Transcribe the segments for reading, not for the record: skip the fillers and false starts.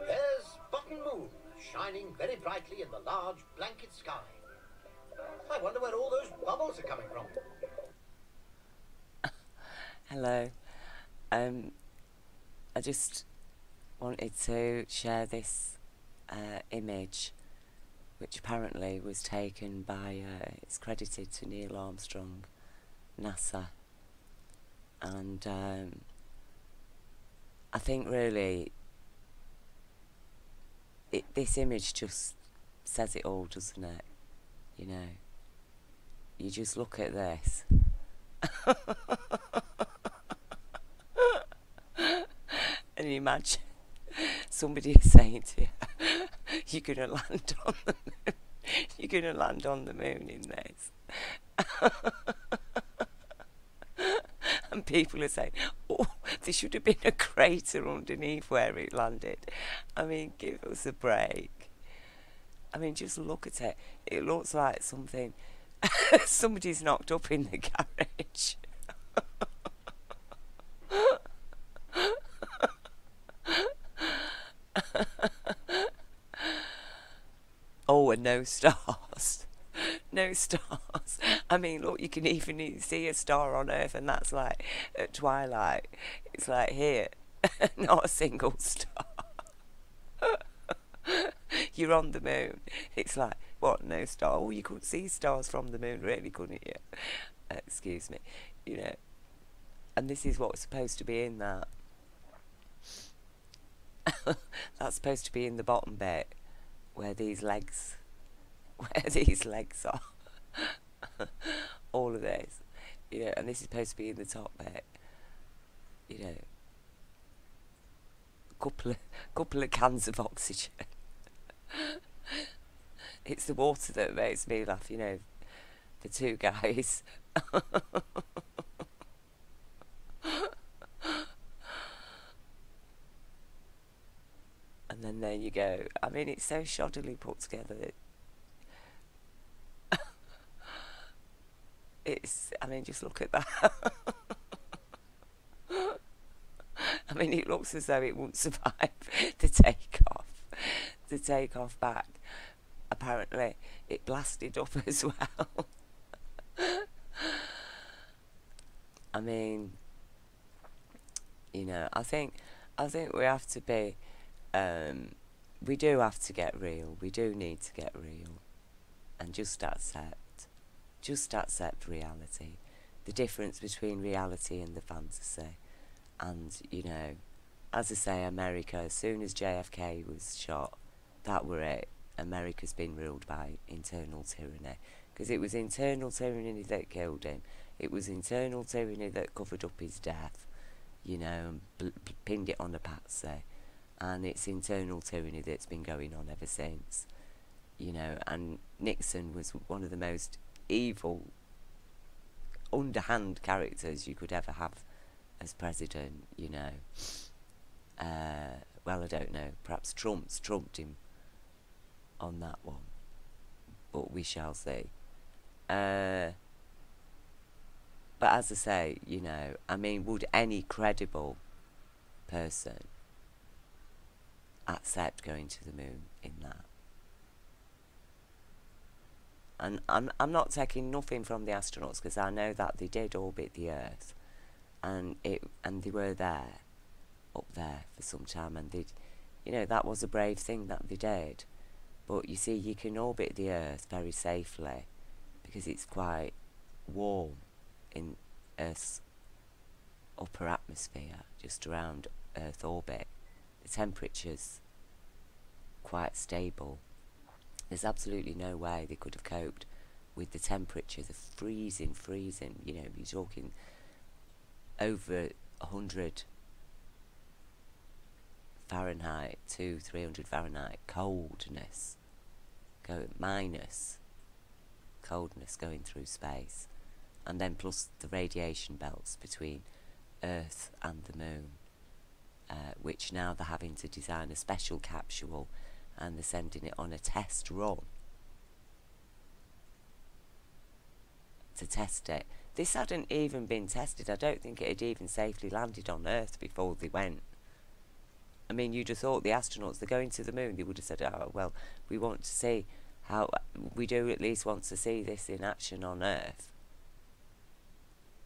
There's Button Moon, shining very brightly in the large blanket sky. I wonder where all those bubbles are coming from. Hello. I just wanted to share this image, which apparently was taken by, it's credited to Neil Armstrong, NASA, and I think really this image just says it all, doesn't it? You know, you just look at this and you imagine somebody is saying to you, you're going to land on the moon. You're going to land on the moon in this. And people are saying, oh, there should have been a crater underneath where it landed. I mean, give us a break. I mean, just look at it. It looks like something somebody's knocked up in the garage. Oh, and no stars. No stars. I mean, look, you can even see a star on Earth, and that's like at twilight. It's like here, not a single star. You're on the moon. It's like, what, no star? Oh, you could see stars from the moon, really, couldn't you? Excuse me. You know, and this is what's supposed to be in that. That's supposed to be in the bottom bit, where these legs are. All of this, you know, and this is supposed to be in the top bit, you know. Couple of cans of oxygen. It's the water that makes me laugh, you know, the two guys. And then there you go. I mean, it's so shoddily put together. I mean, just look at that. I mean, it looks as though it won't survive the takeoff back. Apparently, it blasted up as well. I mean, you know, I think we have to be, we do have to get real. We do need to get real, and just accept reality, the difference between reality and the fantasy. And, you know, as I say, America, as soon as JFK was shot, that were it. America's been ruled by internal tyranny, because it was internal tyranny that killed him. It was internal tyranny that covered up his death, you know, and pinned it on a patsy. And it's internal tyranny that's been going on ever since, you know. And Nixon was one of the most evil, underhand characters you could ever have as president, you know. Well, I don't know, perhaps trumped him on that one, but we shall see. But as I say, you know, I mean, would any credible person accept going to the moon in that? And I'm not taking nothing from the astronauts, because I know that they did orbit the Earth, and they were there, up there for some time, and they, you know, that was a brave thing that they did. But you see, you can orbit the Earth very safely, because it's quite warm in Earth's upper atmosphere, just around Earth orbit. The temperature's quite stable. There's absolutely no way they could have coped with the temperature, the freezing, you know, you're talking over 100 Fahrenheit to 300 Fahrenheit coldness, minus coldness going through space, and then plus the radiation belts between Earth and the moon, which now they're having to design a special capsule, and they're sending it on a test run to test it. this hadn't even been tested. I don't think it had even safely landed on Earth before they went. I mean, you'd have thought the astronauts, they're going to the moon, they would have said, oh, well, we want to see how, we do at least want to see this in action on Earth.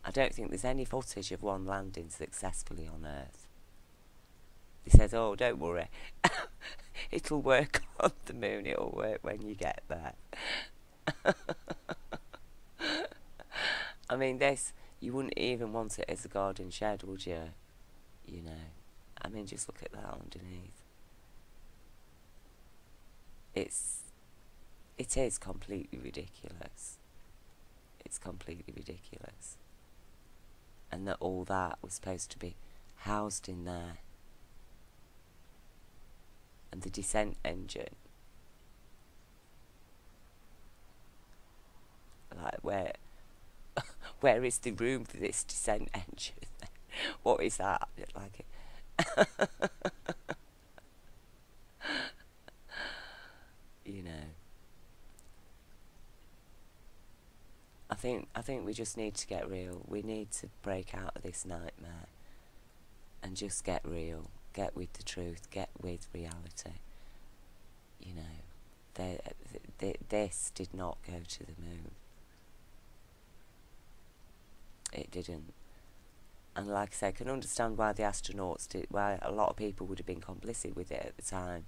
I don't think there's any footage of one landing successfully on Earth. They said, oh, don't worry, it'll work on the moon, it'll work when you get there. I mean, this, you wouldn't even want it as a garden shed, would you? You know, I mean, just look at that underneath. It is completely ridiculous. It's completely ridiculous. And that all that was supposed to be housed in there. And the descent engine. Like, where is the room for this descent engine? What is that? Like it. You know. I think we just need to get real. We need to break out of this nightmare and just get real. Get with the truth. Get with reality. You know, this did not go to the moon. It didn't. And like I say, I can understand why the astronauts did, why a lot of people would have been complicit with it at the time,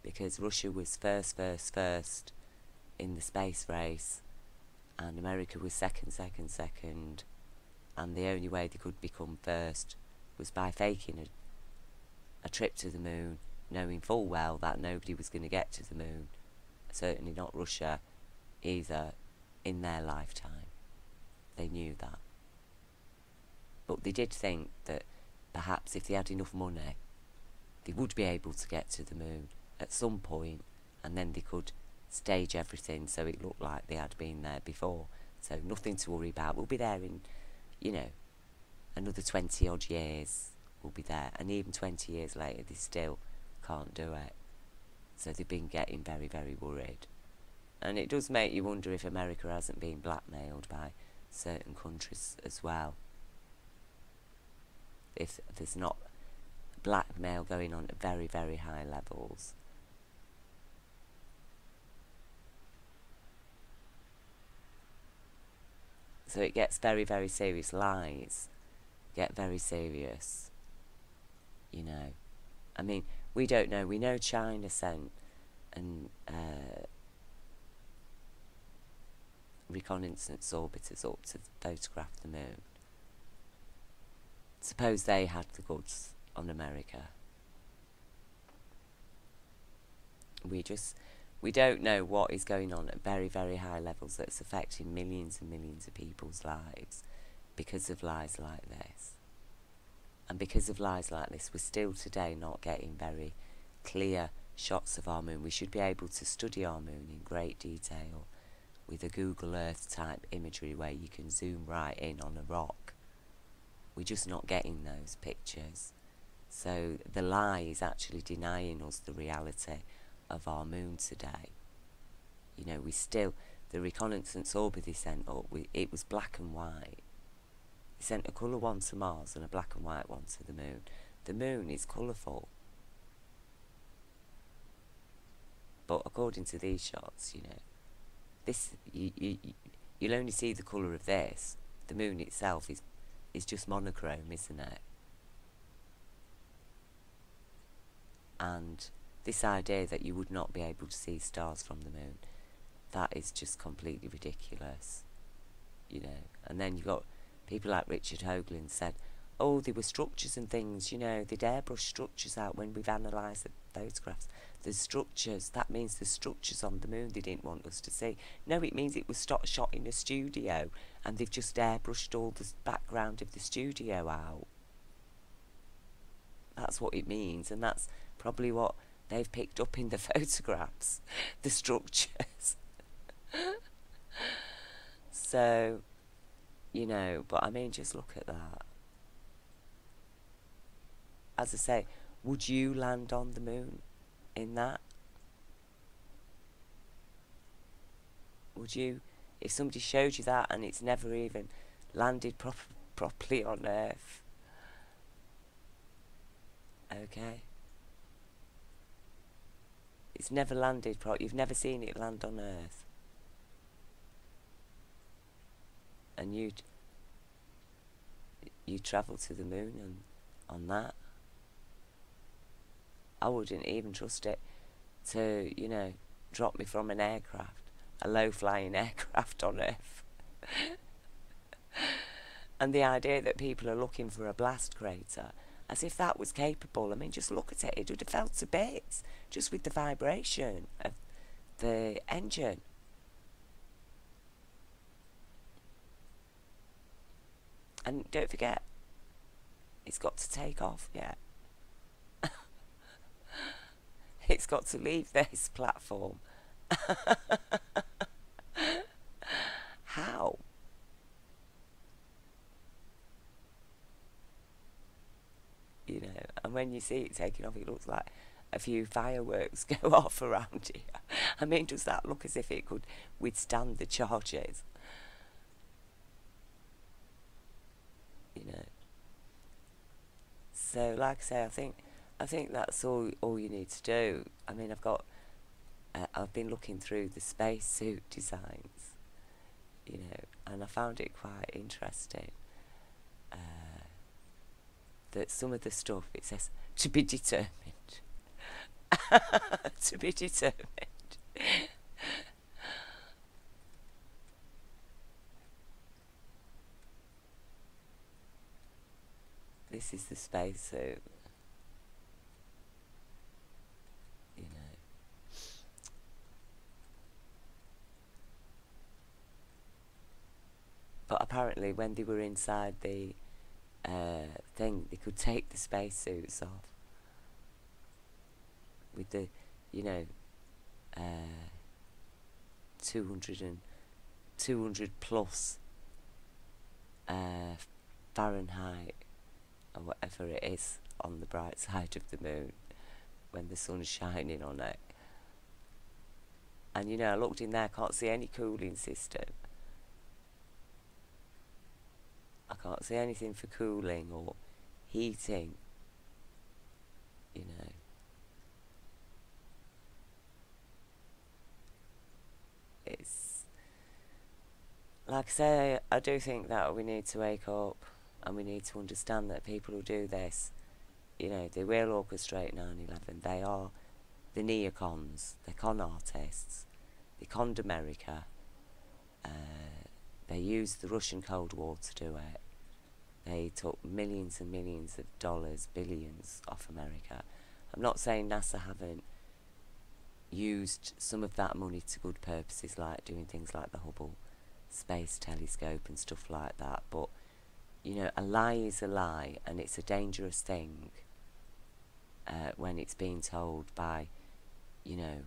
because Russia was first in the space race, and America was second, and the only way they could become first was by faking a trip to the moon, knowing full well that nobody was going to get to the moon, certainly not Russia either, in their lifetime. They knew that. But they did think that perhaps if they had enough money, they would be able to get to the moon at some point, and then they could stage everything so it looked like they had been there before. So nothing to worry about. We'll be there in, you know, another 20 odd years. We'll be there. And even 20 years later, they still can't do it. So they've been getting very, very worried. And it does make you wonder if America hasn't been blackmailed by certain countries as well. If there's not blackmail going on at very, very high levels. So it gets very, very serious. Lies get very serious. You know. I mean, we don't know. We know China sent an reconnaissance orbiters up to photograph the moon. Suppose they had the goods on America. We don't know what is going on at very, very high levels that's affecting millions and millions of people's lives because of lies like this. And because of lies like this, we're still today not getting very clear shots of our moon. We should be able to study our moon in great detail with a Google Earth type imagery where you can zoom right in on a rock. We're just not getting those pictures. So the lie is actually denying us the reality of our moon today. You know, the reconnaissance orbiter they sent up, it was black and white. They sent a colour one to Mars and a black and white one to the moon. The moon is colourful. But according to these shots, you know, this you'll only see the colour of this. The moon itself is just monochrome, isn't it? And this idea that you would not be able to see stars from the moon, that is just completely ridiculous, you know. And then you've got people like Richard Hoagland said, oh, there were structures and things, you know, they'd airbrush structures out when we've analysed the photographs. The structures, that means the structures on the moon they didn't want us to see. No, it means it was shot in a studio and they've just airbrushed all the background of the studio out. That's what it means, and that's probably what they've picked up in the photographs, the structures. So, you know, but I mean, just look at that. As I say, would you land on the moon in that? Would you, if somebody showed you that and it's never even landed properly on Earth. Okay? It's never landed you've never seen it land on Earth. And you travel to the moon and on that. I wouldn't even trust it to, you know, drop me from an aircraft, a low-flying aircraft on Earth. And the idea that people are looking for a blast crater, as if that was capable. I mean, just look at it. It would have felt to bits just with the vibration of the engine. And don't forget, it's got to take off yet. It's got to leave this platform. How? You know, and when you see it taking off, it looks like a few fireworks go off around here. I mean, does that look as if it could withstand the charges? You know. So, like I say, I think that's all you need to do. I mean, I've been looking through the spacesuit designs, you know, and I found it quite interesting. That some of the stuff, it says, to be determined. To be determined. This is the spacesuit. You know. But apparently when they were inside the thing, they could take the spacesuits off with the, you know, 200 plus Fahrenheit or whatever it is on the bright side of the moon when the sun's shining on it. And you know, I looked in there, can't see any cooling system. I can't see anything for cooling or heating, you know. It's, like I say, I do think that we need to wake up and we need to understand that people who do this, you know, they will orchestrate 9/11. They are the neocons, they're con artists, they conned America. They used the Russian Cold War to do it. They took millions and millions of dollars, billions off America. I'm not saying NASA haven't used some of that money to good purposes, like doing things like the Hubble Space Telescope and stuff like that, but, you know, a lie is a lie, and it's a dangerous thing when it's being told by, you know,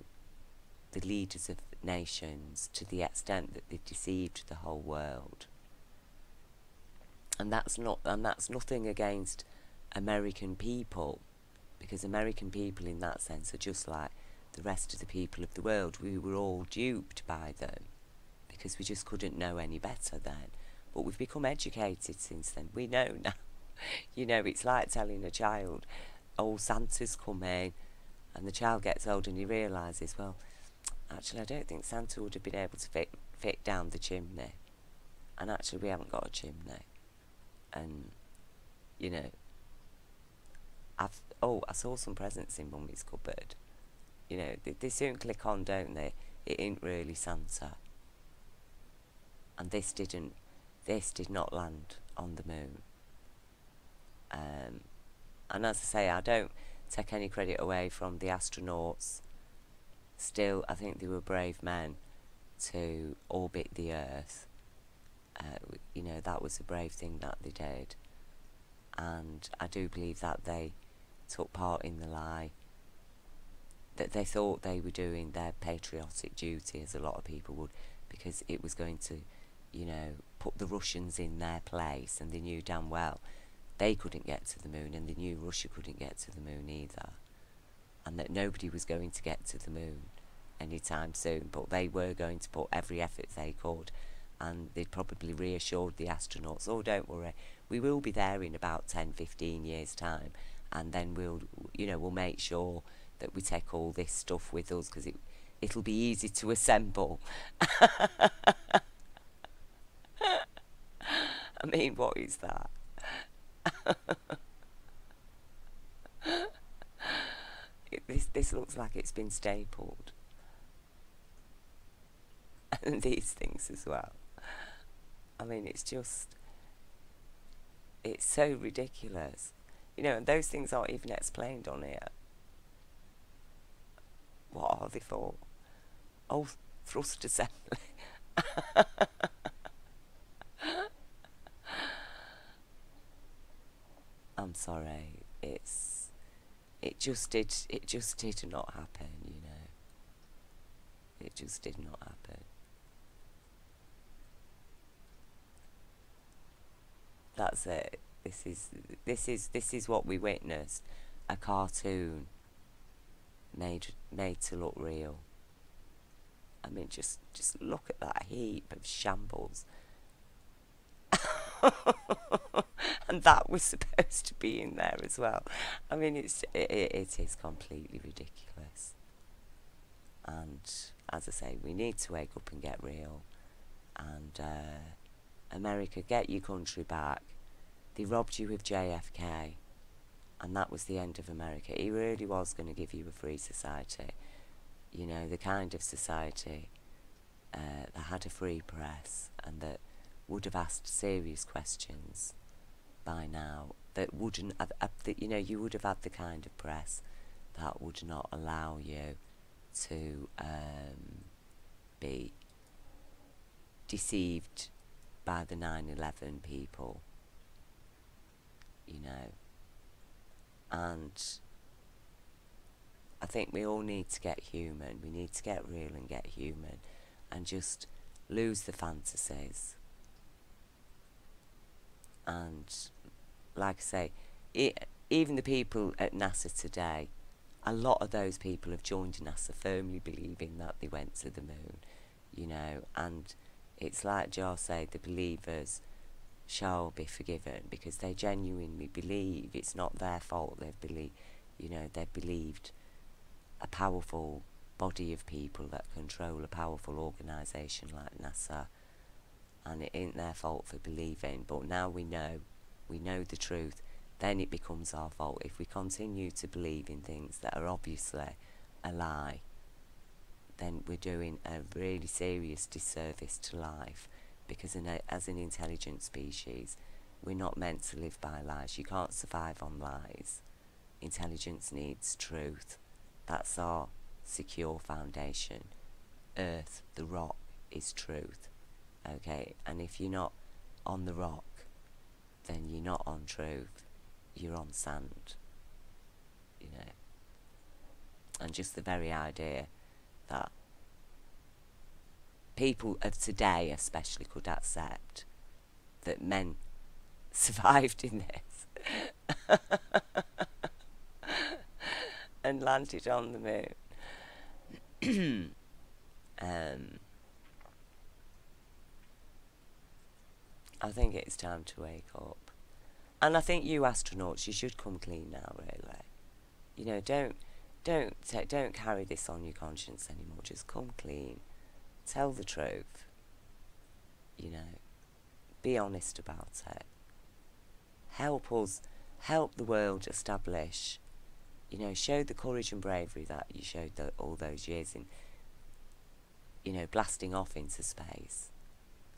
the leaders of nations to the extent that they've deceived the whole world. And that's nothing against American people, because American people in that sense are just like the rest of the people of the world. We were all duped by them because we just couldn't know any better then. But we've become educated since then. We know now. You know, it's like telling a child, oh, Santa's coming, and the child gets old and he realises, well, actually, I don't think Santa would have been able to fit down the chimney. And actually, we haven't got a chimney. And, you know, I saw some presents in Mummy's cupboard. You know, they soon click on, don't they? It ain't really Santa. And this did not land on the moon. And as I say, I don't take any credit away from the astronauts. Still, I think they were brave men to orbit the Earth. You know, that was a brave thing that they did. And I do believe that they took part in the lie, that they thought they were doing their patriotic duty, as a lot of people would, because it was going to, you know, put the Russians in their place, and they knew damn well they couldn't get to the moon, and they knew Russia couldn't get to the moon either, and that nobody was going to get to the moon anytime soon, but they were going to put every effort they could, and they'd probably reassured the astronauts, oh, don't worry, we will be there in about 10-15 years time, and then we'll make sure that we take all this stuff with us, because it'll be easy to assemble. I mean, what is that? This looks like it's been stapled. And these things as well. I mean, it's so ridiculous. And those things aren't even explained on here. What are they for? Oh, thrust assembly. I'm sorry. It just did not happen, It just did not happen. That's it. This is what we witnessed. A cartoon made to look real. I mean, just look at that heap of shambles. And that was supposed to be in there as well. I mean, it is completely ridiculous. And as I say, we need to wake up and get real. And America, get your country back. They robbed you with JFK, and that was the end of America. He really was going to give you a free society. The kind of society that had a free press and that would have asked serious questions by now, that wouldn't have, you would have had the kind of press that would not allow you to be deceived by the 9/11 people, and I think we all need to get human. We need to get real and get human, and just lose the fantasies. And like I say, even the people at NASA today, a lot of those people have joined NASA firmly believing that they went to the moon, and it's like Jar said, the believers shall be forgiven, because they genuinely believe. It's not their fault. They've believed a powerful body of people that control a powerful organisation like NASA, and it ain't their fault for believing. But now we know the truth, then it becomes our fault if we continue to believe in things that are obviously a lie. Then we're doing a really serious disservice to life, because as an intelligent species, we're not meant to live by lies. You can't survive on lies. Intelligence needs truth. That's our secure foundation. Earth, the rock, is truth. Okay, and if you're not on the rock, then you're not on truth. You're on sand. And just the very idea that people of today especially could accept that men survived in this and landed on the moon. I think it's time to wake up. And I think you astronauts, you should come clean now, really. Don't carry this on your conscience anymore. Just come clean. Tell the truth. Be honest about it. Help us, help the world establish, show the courage and bravery that you showed all those years in, blasting off into space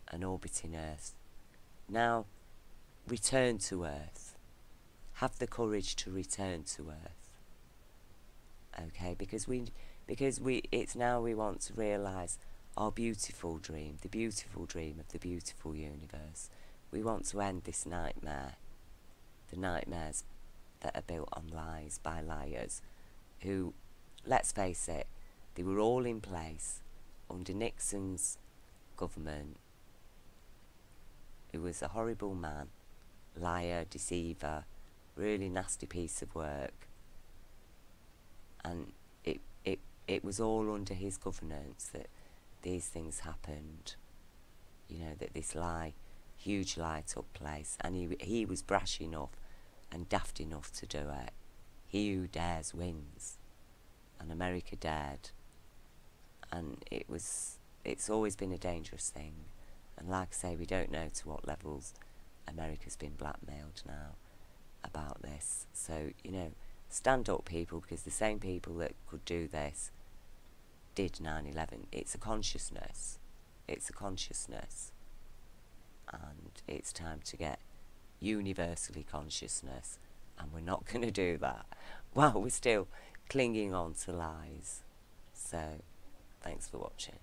and orbiting Earth. Now, return to Earth. Have the courage to return to Earth. Okay, because it's now we want to realise our beautiful dream, the beautiful dream of the beautiful universe. We want to end this nightmare, the nightmares that are built on lies by liars who, let's face it, they were all in place under Nixon's government, who was a horrible man, liar, deceiver, really nasty piece of work. And it was all under his governance that these things happened. you know, that this lie, huge lie took place, and he was brash enough and daft enough to do it. He who dares wins, and America dared, and it's always been a dangerous thing, and like I say, we don't know to what levels America's been blackmailed now about this. So, you know, stand up, people, because the same people that could do this did 9/11. It's a consciousness. It's a consciousness. And it's time to get universally consciousness. And we're not going to do that while we're still clinging on to lies. So, thanks for watching.